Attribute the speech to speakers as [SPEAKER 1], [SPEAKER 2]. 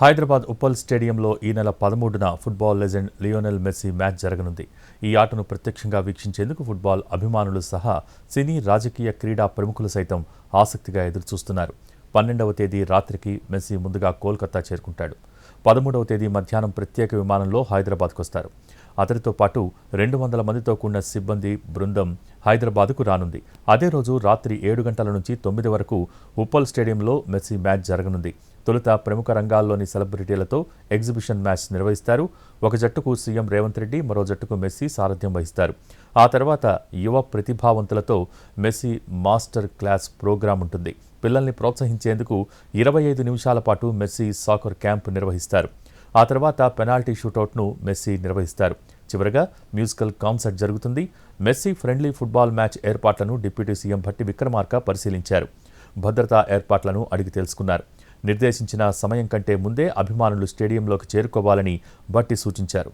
[SPEAKER 1] హైదరాబాద్ ఉప్పల్ స్టేడియంలో ఈ నెల 13న football legend Lionel Messi match జరగనుంది. ఈ ఆటను ప్రత్యక్షంగా వీక్షించేందుకు ఫుట్బాల్ అభిమానులు సహా సినీ, రాజకీయ, క్రీడా ప్రముఖులు సైతం ఆసక్తిగా ఎదురుచూస్తున్నారు. 12వ తేదీ రాత్రికి మెస్సీ ముందుగా కోల్కతా చేరుకుంటాడు. 13వ తేదీ మధ్యాహ్నం ప్రత్యేక విమానంలో హైదరాబాద్కు వస్తారు. అతడితో పాటు 200 మందితో కూడిన సిబ్బంది బృందం హైదరాబాద్కు రానుంది. అదే రోజు రాత్రి 7 గంటల నుంచి 9 వరకు ఉప్పల్ స్టేడియంలో మెస్సీ మ్యాచ్ జరగనుంది. తొలుత ప్రముఖ రంగాల్లోని సెలబ్రిటీలతో ఎగ్జిబిషన్ మ్యాచ్ నిర్వహిస్తారు. ఒక జట్టుకు సీఎం రేవంత్ రెడ్డి, మరో జట్టుకు మెస్సీ సారథ్యం వహిస్తారు. ఆ తర్వాత యువ ప్రతిభావంతులతో మెస్సీ మాస్టర్ క్లాస్ ప్రోగ్రాం ఉంటుంది. పిల్లల్ని ప్రోత్సహించేందుకు 25 నిమిషాల పాటు మెస్సీ సాకర్ క్యాంప్ నిర్వహిస్తారు. ఆ తర్వాత పెనాల్టీ షూటౌట్ను మెస్సీ నిర్వహిస్తారు. చివరగా మ్యూజికల్ కాన్సర్ట్ జరుగుతుంది. మెస్సీ ఫ్రెండ్లీ ఫుట్బాల్ మ్యాచ్ ఏర్పాట్లను డిప్యూటీ సీఎం భట్టి విక్రమార్క పరిశీలించారు. భద్రతా ఏర్పాట్లను అడిగి తెలుసుకున్నారు. నిర్దేశించిన సమయం కంటే ముందే అభిమానులు స్టేడియంలోకి చేరుకోవాలని భట్టి సూచించారు.